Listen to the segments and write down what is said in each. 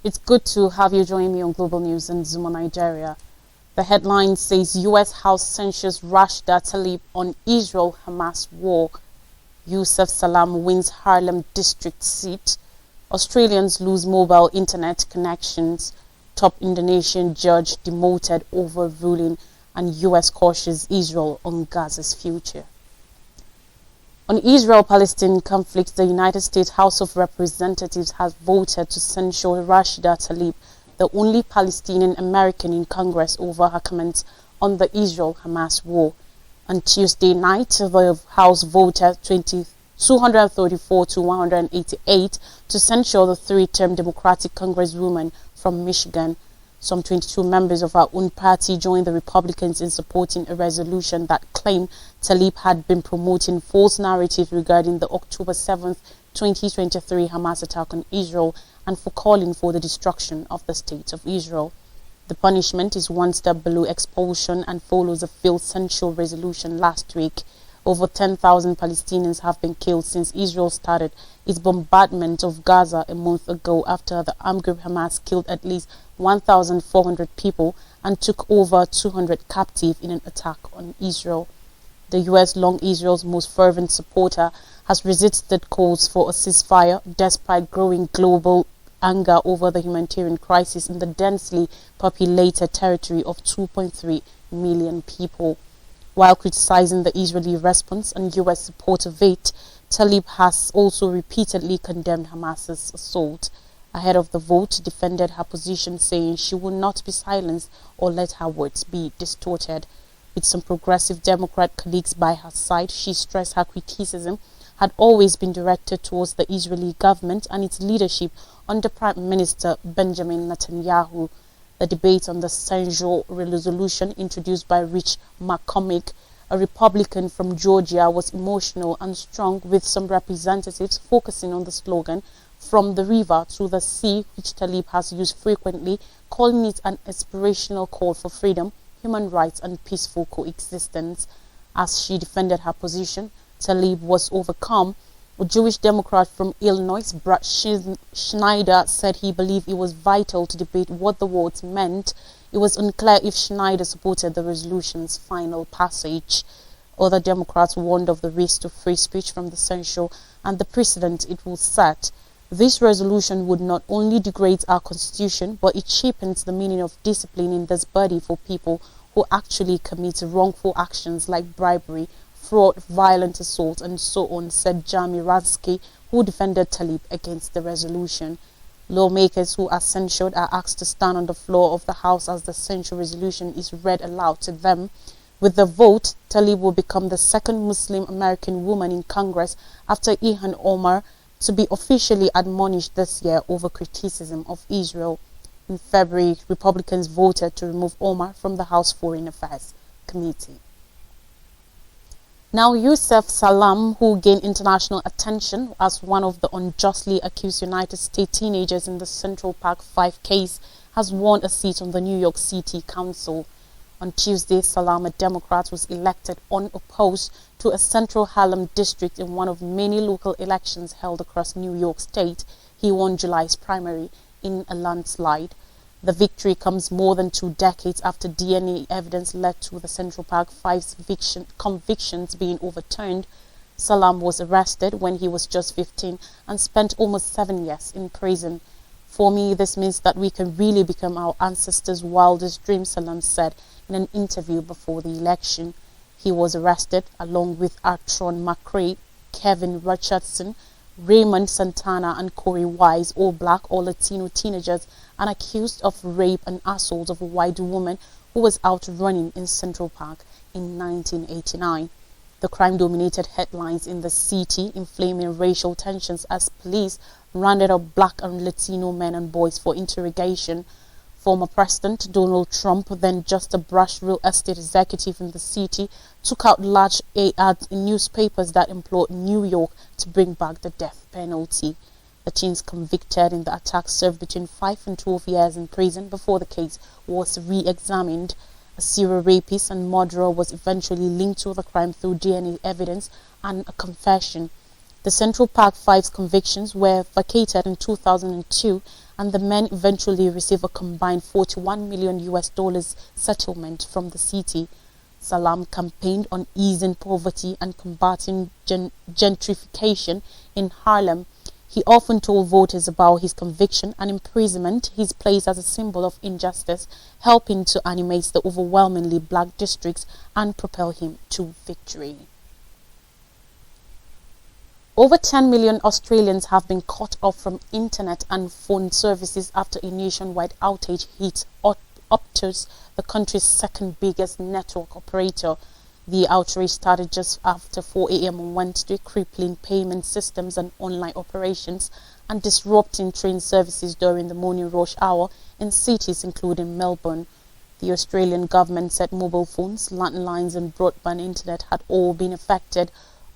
It's good to have you join me on Global News in Zuma, Nigeria. The headline says U.S. House censures Rashida Tlaib on Israel-Hamas war. Yusuf Salam wins Harlem district seat. Australians lose mobile internet connections. Top Indonesian judge demoted over ruling, and U.S. cautions Israel on Gaza's future. On Israel-Palestine conflict, the United States House of Representatives has voted to censure Rashida Tlaib, the only Palestinian American in Congress, over her comments on the Israel-Hamas war. On Tuesday night, the House voted 234 to 188 to censure the three-term Democratic Congresswoman from Michigan. Some 22 members of her own party joined the Republicans in supporting a resolution that claimed Tlaib had been promoting false narratives regarding the October 7, 2023 Hamas attack on Israel and for calling for the destruction of the State of Israel. The punishment is one step below expulsion and follows a failed censure resolution last week. Over 10,000 Palestinians have been killed since Israel started its bombardment of Gaza a month ago after the armed group Hamas killed at least 1,400 people and took over 200 captive in an attack on Israel. The U.S., long Israel's most fervent supporter, has resisted calls for a ceasefire despite growing global anger over the humanitarian crisis in the densely populated territory of 2.3 million people. While criticizing the Israeli response and U.S. support of it, Tlaib has also repeatedly condemned Hamas's assault. Ahead of the vote, defended her position, saying she will not be silenced or let her words be distorted. With some progressive Democrat colleagues by her side, she stressed her criticism had always been directed towards the Israeli government and its leadership under Prime Minister Benjamin Netanyahu. The debate on the censure resolution introduced by Rich McCormick, a Republican from Georgia, was emotional and strong, with some representatives focusing on the slogan "From the river to the sea," which Tlaib has used frequently, calling it an aspirational call for freedom, human rights and peaceful coexistence. As she defended her position, Tlaib was overcome. A Jewish Democrat from Illinois, Brad Schneider, said he believed it was vital to debate what the words meant. It was unclear if Schneider supported the resolution's final passage. Other Democrats warned of the risk to free speech from the censure and the precedent it will set. This resolution would not only degrade our constitution, but it cheapens the meaning of discipline in this body for people who actually commit wrongful actions like bribery, fraud, violent assault, and so on, said Jamie Rasky, who defended Tlaib against the resolution. Lawmakers who are censured are asked to stand on the floor of the House as the censure resolution is read aloud to them. With the vote, Tlaib will become the second Muslim American woman in Congress after Ilhan Omar to be officially admonished this year over criticism of Israel. In February, Republicans voted to remove Omar from the House Foreign Affairs Committee. Now, Yusuf Salam, who gained international attention as one of the unjustly accused United States teenagers in the Central Park 5 case, has won a seat on the New York City Council. On Tuesday, Salam, a Democrat, was elected unopposed to a Central Harlem district in one of many local elections held across New York State. He won July's primary in a landslide. The victory comes more than 2 decades after DNA evidence led to the Central Park 5's convictions being overturned. Salam was arrested when he was just 15 and spent almost 7 years in prison. "For me, this means that we can really become our ancestors' wildest dreams," Salam said in an interview before the election. He was arrested along with Artron McRae, Kevin Richardson, Raymond Santana and Corey Wise, all black or Latino teenagers, and accused of rape and assault of a white woman who was out running in Central Park in 1989. The crime dominated headlines in the city, inflaming racial tensions as police rounded up black and Latino men and boys for interrogation. Former President Donald Trump, then just a brash real estate executive in the city, took out large ads in newspapers that implored New York to bring back the death penalty. The teens convicted in the attack served between 5 and 12 years in prison before the case was re-examined. A serial rapist and murderer was eventually linked to the crime through DNA evidence and a confession. The Central Park 5's convictions were vacated in 2002 and the men eventually receive a combined $41 million settlement from the city. Salam campaigned on easing poverty and combating gentrification in Harlem. He often told voters about his conviction and imprisonment, his place as a symbol of injustice, helping to animate the overwhelmingly black districts and propel him to victory. Over 10 million Australians have been cut off from internet and phone services after a nationwide outage hit Optus, the country's second biggest network operator. The outrage started just after 4 a.m. on Wednesday, crippling payment systems and online operations and disrupting train services during the morning rush hour in cities including Melbourne. The Australian government said mobile phones, landlines and broadband internet had all been affected.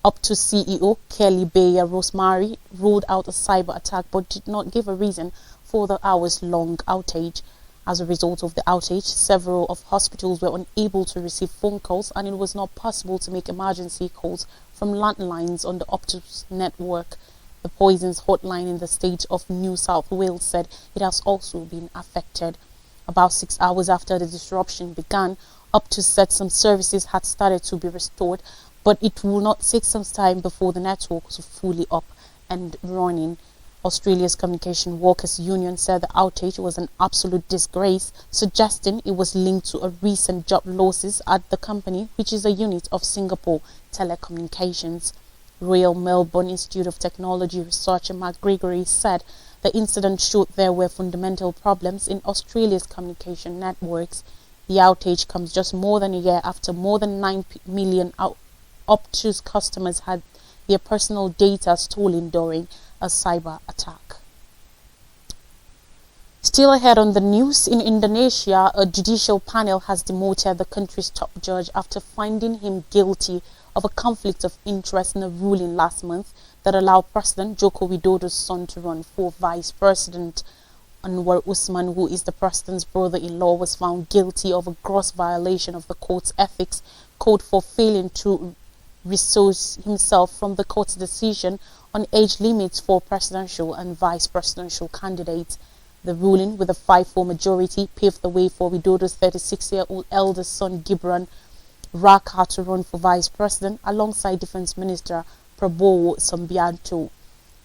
Optus CEO Kelly Bayer Rosemary ruled out a cyber attack but did not give a reason for the hours-long outage. As a result of the outage, several of hospitals were unable to receive phone calls and it was not possible to make emergency calls from landlines on the Optus network. The Poisons hotline in the state of New South Wales said it has also been affected. About 6 hours after the disruption began, Optus said some services had started to be restored, but it will not take some time before the network was fully up and running. Australia's Communication Workers Union said the outage was an absolute disgrace, suggesting it was linked to a recent job losses at the company, which is a unit of Singapore Telecommunications. Royal Melbourne Institute of Technology researcher Mark Gregory said the incident showed there were fundamental problems in Australia's communication networks. The outage comes just more than a year after more than 9 million Optus customers had their personal data stolen during a cyber attack. Still ahead on the news, in Indonesia, a judicial panel has demoted the country's top judge after finding him guilty of a conflict of interest in a ruling last month that allowed President Joko Widodo's son to run for vice president. Anwar Usman, who is the president's brother-in-law, was found guilty of a gross violation of the court's ethics code for failing to resource himself from the court's decision on age limits for presidential and vice presidential candidates. The ruling, with a 5-4 majority, paved the way for Widodo's 36-year-old eldest son Gibran Raka to run for vice president alongside Defense Minister Prabowo Subianto.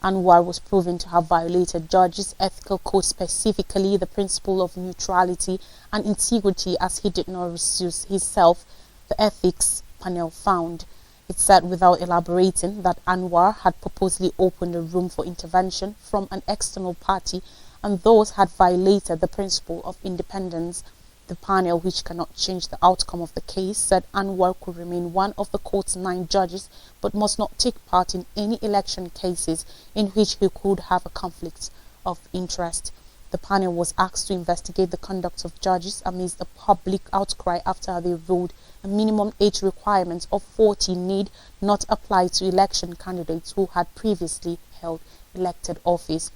Anwar was proven to have violated judges' ethical code, specifically the principle of neutrality and integrity, as he did not resource himself, the ethics panel found. It said, without elaborating, that Anwar had purposely opened a room for intervention from an external party and those had violated the principle of independence. The panel, which cannot change the outcome of the case, said Anwar could remain one of the court's 9 judges but must not take part in any election cases in which he could have a conflict of interest. The panel was asked to investigate the conduct of judges amidst a public outcry after they ruled a minimum age requirement of 40 need not apply to election candidates who had previously held elected office.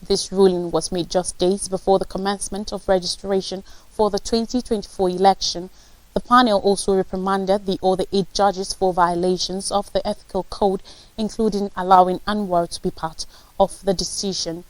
This ruling was made just days before the commencement of registration for the 2024 election. The panel also reprimanded the other 8 judges for violations of the ethical code, including allowing Anwar to be part of the decision.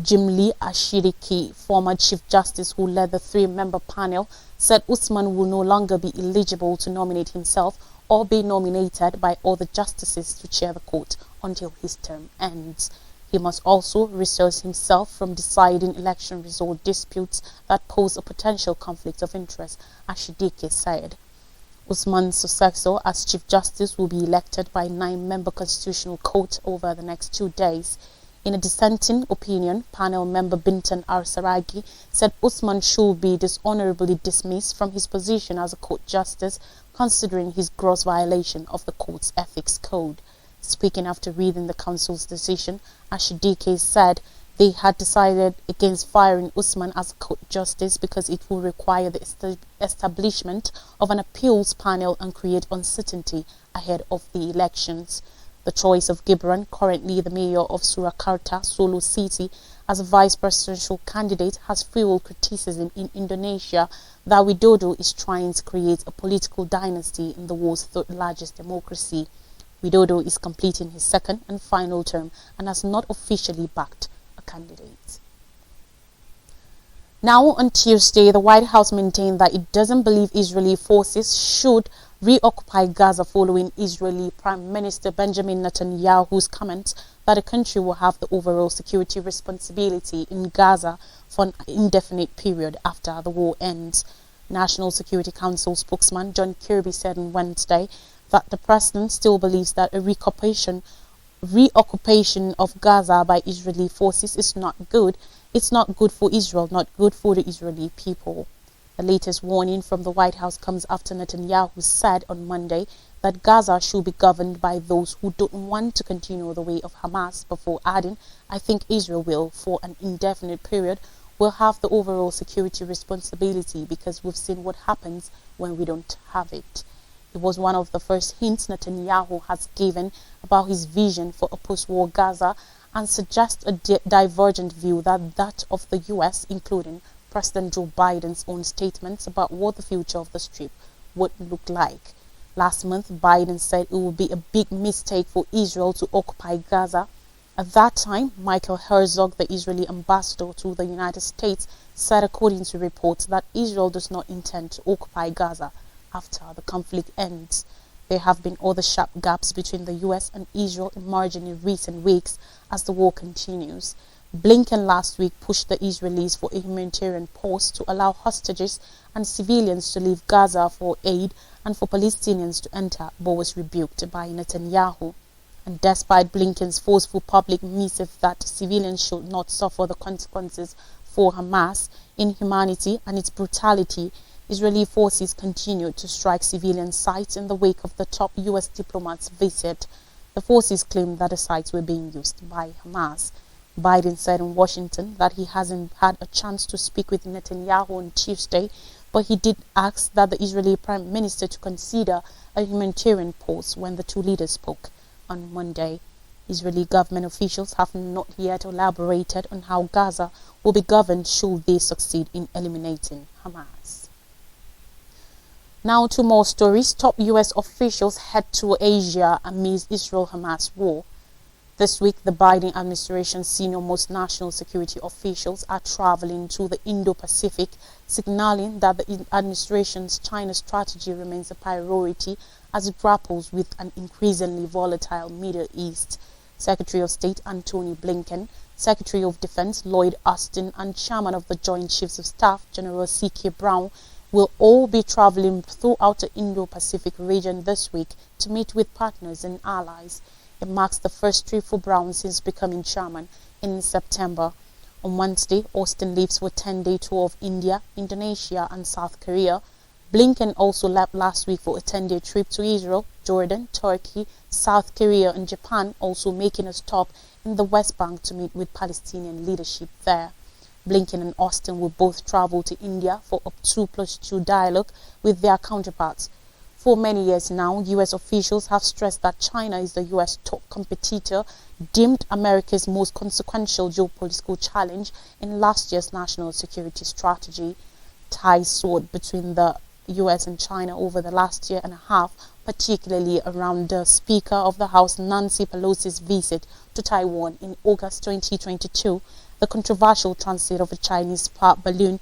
Jimli Ashiriki, former Chief Justice who led the 3-member panel, said Usman will no longer be eligible to nominate himself or be nominated by other justices to chair the court until his term ends. He must also resource himself from deciding election result disputes that pose a potential conflict of interest, Ashidike said. Usman's successor as Chief Justice will be elected by a 9-member constitutional court over the next 2 days. In a dissenting opinion, panel member Bintan Ar-Saragi said Usman should be dishonorably dismissed from his position as a court justice, considering his gross violation of the court's ethics code. Speaking after reading the council's decision, Ashidike said they had decided against firing Usman as a court justice because it will require the establishment of an appeals panel and create uncertainty ahead of the elections. The choice of Gibran, currently the mayor of Surakarta, Solo City, as a vice presidential candidate has fueled criticism in Indonesia that Widodo is trying to create a political dynasty in the world's 3rd largest democracy. Widodo is completing his 2nd and final term and has not officially backed a candidate. Now, on Tuesday, the White House maintained that it doesn't believe Israeli forces should reoccupy Gaza following Israeli Prime Minister Benjamin Netanyahu's comments that the country will have the overall security responsibility in Gaza for an indefinite period after the war ends. National Security Council spokesman John Kirby said on Wednesday that the president still believes that a reoccupation of Gaza by Israeli forces is not good. It's not good for Israel, not good for the Israeli people. The latest warning from the White House comes after Netanyahu said on Monday that Gaza should be governed by those who don't want to continue the way of Hamas, before adding, "I think Israel will, for an indefinite period, will have the overall security responsibility because we've seen what happens when we don't have it." It was one of the first hints Netanyahu has given about his vision for a post-war Gaza, and suggests a divergent view than that of the US, including President Joe Biden's own statements about what the future of the Strip would look like. Last month, Biden said it would be a big mistake for Israel to occupy Gaza. At that time, Michael Herzog, the Israeli ambassador to the United States, said, according to reports, that Israel does not intend to occupy Gaza after the conflict ends. There have been other sharp gaps between the US and Israel emerging in recent weeks as the war continues. Blinken last week pushed the Israelis for a humanitarian pause to allow hostages and civilians to leave Gaza for aid and for Palestinians to enter, but was rebuked by Netanyahu. And despite Blinken's forceful public missive that civilians should not suffer the consequences for Hamas' inhumanity and its brutality, Israeli forces continued to strike civilian sites in the wake of the top US diplomat's visit. The forces claimed that the sites were being used by Hamas. Biden said in Washington that he hasn't had a chance to speak with Netanyahu on Tuesday, but he did ask that the Israeli Prime Minister to consider a humanitarian pause when the two leaders spoke on Monday. Israeli government officials have not yet elaborated on how Gaza will be governed should they succeed in eliminating Hamas. Now to more stories. Top US officials head to Asia amid Israel-Hamas war. This week, the Biden administration's senior-most national security officials are traveling to the Indo-Pacific, signaling that the administration's China strategy remains a priority as it grapples with an increasingly volatile Middle East. Secretary of State Antony Blinken, Secretary of Defense Lloyd Austin, and Chairman of the Joint Chiefs of Staff General C.K. Brown will all be traveling throughout the Indo-Pacific region this week to meet with partners and allies. It marks the first trip for Brown since becoming chairman in September. On Wednesday, Austin leaves for a 10-day tour of India, Indonesia, and South Korea. Blinken also left last week for a 10-day trip to Israel, Jordan, Turkey, South Korea, and Japan, also making a stop in the West Bank to meet with Palestinian leadership there. Blinken and Austin will both travel to India for a 2+2 dialogue with their counterparts. For many years now, U.S. officials have stressed that China is the U.S. top competitor, deemed America's most consequential geopolitical challenge in last year's national security strategy. Ties soared between the U.S. and China over the last year and a half, particularly around the Speaker of the House Nancy Pelosi's visit to Taiwan in August 2022, the controversial transit of a Chinese spark balloon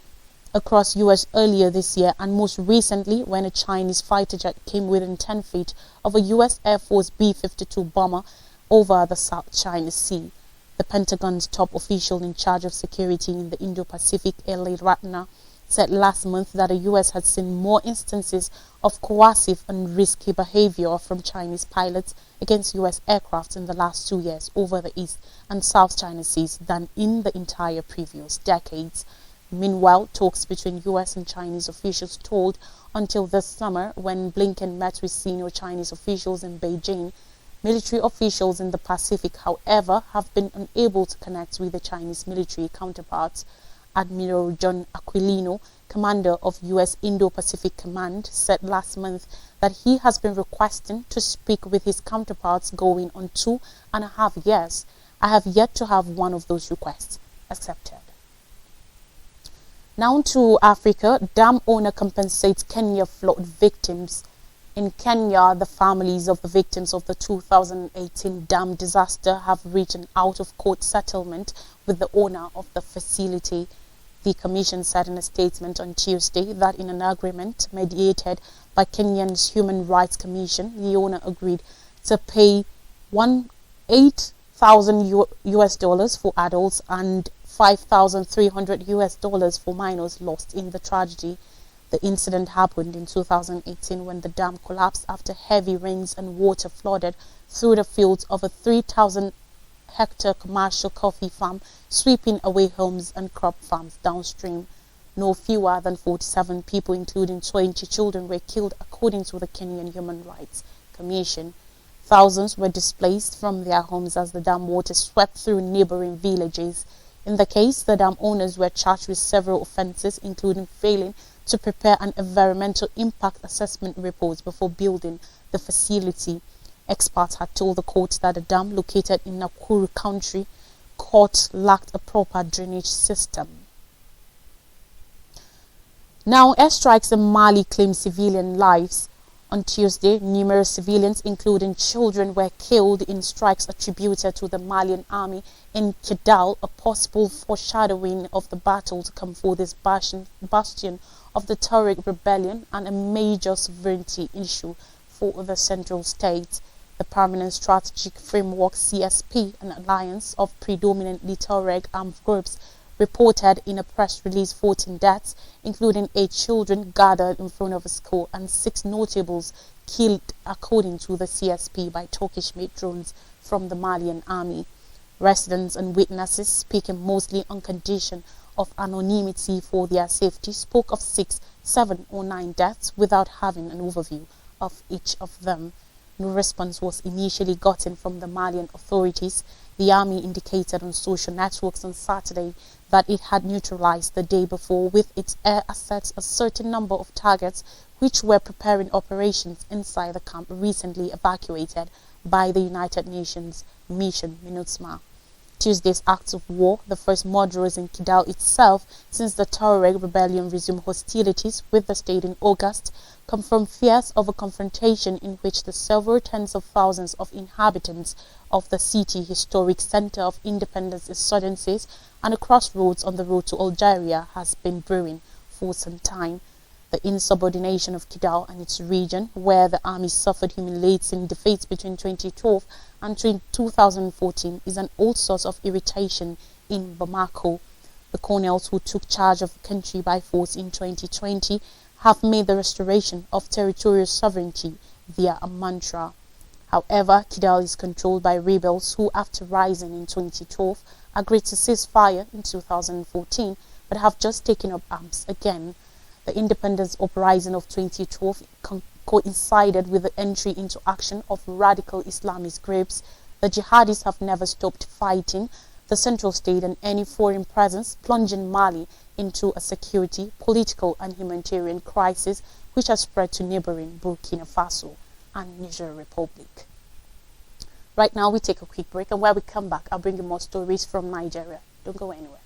across U.S. earlier this year, and most recently when a Chinese fighter jet came within 10 feet of a U.S. Air Force B-52 bomber over the South China Sea. The Pentagon's top official in charge of security in the Indo-Pacific, L.A. Ratner, said last month that the U.S. had seen more instances of coercive and risky behavior from Chinese pilots against U.S. aircraft in the last 2 years over the East and South China Seas than in the entire previous decades. Meanwhile, talks between U.S. and Chinese officials stalled until this summer when Blinken met with senior Chinese officials in Beijing. Military officials in the Pacific, however, have been unable to connect with the Chinese military counterparts. Admiral John Aquilino, commander of U.S. Indo-Pacific Command, said last month that he has been requesting to speak with his counterparts going on 2.5 years. I have yet to have one of those requests accepted. Now to Africa. Dam owner compensates Kenya flood victims. In Kenya, the families of the victims of the 2018 dam disaster have reached an out-of-court settlement with the owner of the facility. The commission said in a statement on Tuesday that in an agreement mediated by Kenya's Human Rights Commission, the owner agreed to pay $8,000 for adults and $5,300 for minors lost in the tragedy. The incident happened in 2018 when the dam collapsed after heavy rains and water flooded through the fields of a 3,000-hectare commercial coffee farm, sweeping away homes and crop farms downstream. No fewer than 47 people, including 20 children, were killed, according to the Kenyan Human Rights Commission. Thousands were displaced from their homes as the dam water swept through neighboring villages. In the case, the dam owners were charged with several offences, including failing to prepare an environmental impact assessment report before building the facility. Experts had told the court that the dam, located in Nakuru County, lacked a proper drainage system. Now, airstrikes in Mali claim civilian lives. On Tuesday, numerous civilians, including children, were killed in strikes attributed to the Malian army in Kidal, a possible foreshadowing of the battle to come for this bastion of the Tuareg rebellion and a major sovereignty issue for the central state. The Permanent Strategic Framework (CSP), an alliance of predominantly Tuareg armed groups, reported in a press release 14 deaths, including 8 children gathered in front of a school and 6 notables killed, according to the CSP, by Turkish-made drones from the Malian army. Residents and witnesses, speaking mostly on condition of anonymity for their safety, spoke of 6, 7 or 9 deaths without having an overview of each of them. No response was initially gotten from the Malian authorities. The army indicated on social networks on Saturday that it had neutralized the day before with its air assets a certain number of targets which were preparing operations inside the camp recently evacuated by the United Nations mission MINUSMA. Tuesday's acts of war, the first murderers in Kidal itself since the Tuareg rebellion resumed hostilities with the state in August, come from fears of a confrontation in which the several tens of thousands of inhabitants of the city, historic center of independence insurgencies and a crossroads on the road to Algeria, has been brewing for some time. The insubordination of Kidal and its region, where the army suffered humiliating defeats between 2012 and 2014, is an old source of irritation in Bamako. The colonels who took charge of the country by force in 2020 have made the restoration of territorial sovereignty their mantra. However, Kidal is controlled by rebels who, after rising in 2012, agreed to cease fire in 2014, but have just taken up arms again. The independence uprising of 2012 coincided with the entry into action of radical Islamist groups. The jihadis have never stopped fighting the central state and any foreign presence, plunging Mali into a security, political and humanitarian crisis which has spread to neighboring Burkina Faso and Niger Republic. Right now we take a quick break, and when we come back I'll bring you more stories from Nigeria. Don't go anywhere.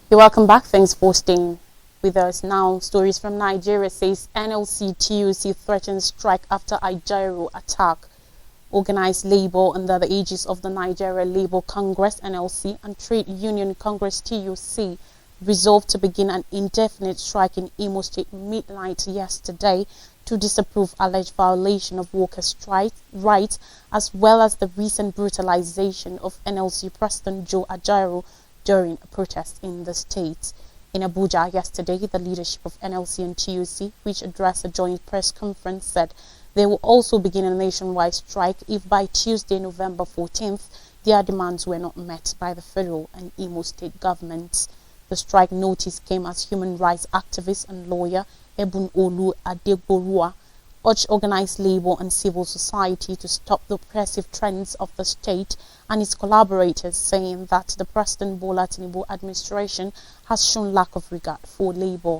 You're welcome back. Thanks for staying with us. Now, stories from Nigeria says NLC TUC threatens strike after Ajaero attack. Organized labor under the aegis of the Nigeria Labour Congress NLC and Trade Union Congress TUC resolved to begin an indefinite strike in Imo State midnight yesterday to disapprove alleged violation of workers' rights, as well as the recent brutalization of NLC President Joe Ajaero during a protest in the state. In Abuja yesterday, the leadership of NLC and TUC, which addressed a joint press conference, said they will also begin a nationwide strike if by Tuesday, November 14th, their demands were not met by the federal and Imo State governments. The strike notice came as human rights activist and lawyer Ebun Olu Adegborua urged organized labor and civil society to stop the oppressive trends of the state and its collaborators, saying that the President Bola Tinubu administration has shown lack of regard for labor.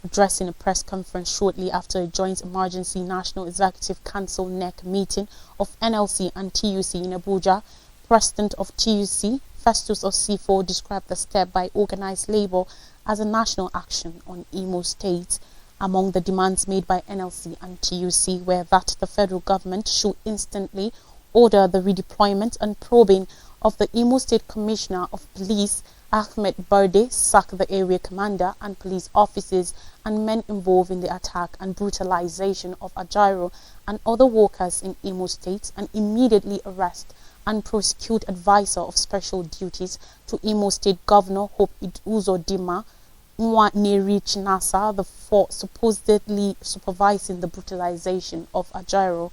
Addressing a press conference shortly after a joint emergency National Executive Council NEC meeting of NLC and TUC in Abuja, President of TUC, Festus Osifo, described the step by organized labor as a national action on Imo State. Among the demands made by NLC and TUC were that the federal government should instantly order the redeployment and probing of the Imo State Commissioner of Police, Ahmed Berde, sack the area commander and police officers and men involved in the attack and brutalization of Ajaero and other workers in Imo State, and immediately arrest and prosecute advisor of special duties to Imo State Governor Hope Uzodimma Nwaneri Chinasa, the for supposedly supervising the brutalization of Ajaero.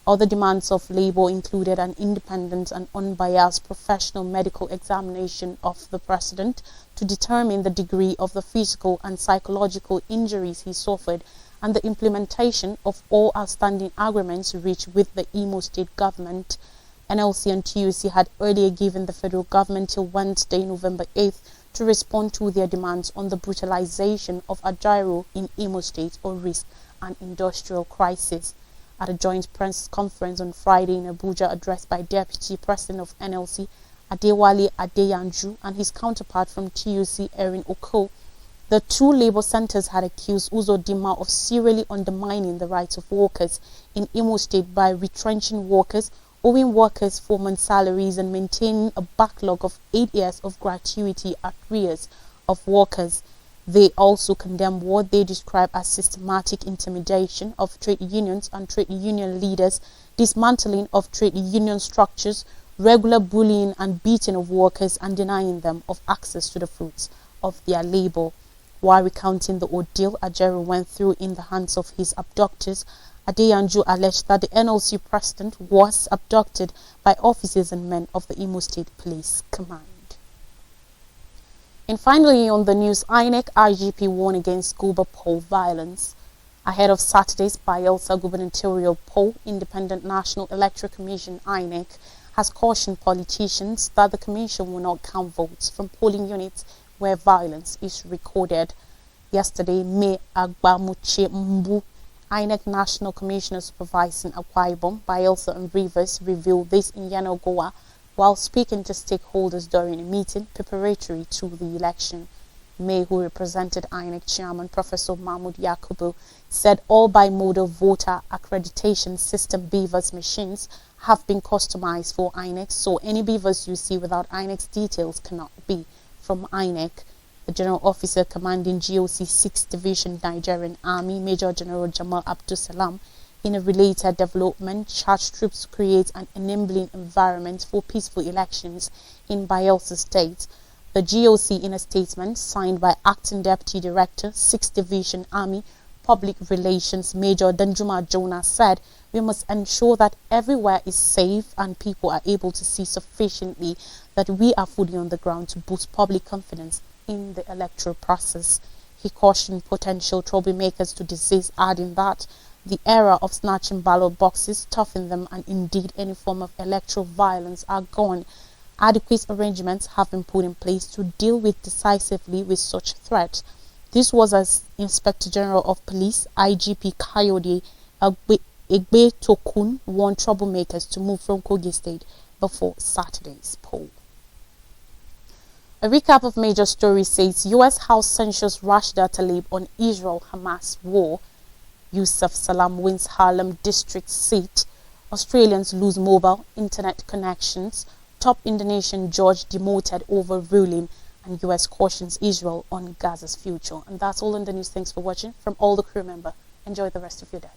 Other demands of labor included an independent and unbiased professional medical examination of the president to determine the degree of the physical and psychological injuries he suffered, and the implementation of all outstanding agreements reached with the Imo State government. NLC and TUC had earlier given the federal government till Wednesday, November 8th, to respond to their demands on the brutalization of Ajaero in Imo State or risk an industrial crisis. At a joint press conference on Friday in Abuja, addressed by Deputy President of NLC, Adewale Adeyanju, and his counterpart from TUC, Erin Oko, the two labor centers had accused Uzodimma of serially undermining the rights of workers in Imo State by retrenching workers, owing workers 4-month salaries, and maintaining a backlog of 8 years of gratuity arrears of workers. They also condemn what they describe as systematic intimidation of trade unions and trade union leaders, dismantling of trade union structures, regular bullying and beating of workers, and denying them of access to the fruits of their labor. While recounting the ordeal Ajaero went through in the hands of his abductors, Adeyanju alleged that the NLC president was abducted by officers and men of the Imo State Police Command. And finally on the news, INEC IGP warned against Guber poll violence. Ahead of Saturday's Bayelsa gubernatorial poll, Independent National Electoral Commission (INEC) has cautioned politicians that the commission will not count votes from polling units where violence is recorded. Yesterday, May Agbamuche Mbu, INEC National Commissioner supervising Akwa Ibom, Bayelsa and Rivers, revealed this in Yenagoa while speaking to stakeholders during a meeting preparatory to the election. May, who represented INEC Chairman Professor Mahmoud Yakubu, said all bimodal voter accreditation system BVAS machines have been customized for INEC, so any BVAS you see without INEC's details cannot be from INEC. The General Officer commanding GOC 6th Division Nigerian Army, Major General Jamal Abdul Salam, in a related development, charged troops to create an enabling environment for peaceful elections in Bayelsa State. The GOC, in a statement signed by Acting Deputy Director, 6th Division Army Public Relations Major Danjuma Jonah, said, "We must ensure that everywhere is safe and people are able to see sufficiently that we are fully on the ground to boost public confidence in the electoral process." He cautioned potential troublemakers to desist, adding that the era of snatching ballot boxes, stuffing them, and indeed any form of electoral violence are gone. Adequate arrangements have been put in place to deal with decisively with such threats. This was as Inspector General of Police IGP Kayode Egbe Tokun warned troublemakers to move from Kogi State before Saturday's poll. A recap of major stories says U.S. House censures Rashida Tlaib on Israel-Hamas war. Yusuf Salam wins Harlem district seat. Australians lose mobile internet connections. Top Indonesian judge demoted over ruling. And US cautions Israel on Gaza's future. And that's all in the news. Thanks for watching. From all the crew member, enjoy the rest of your day.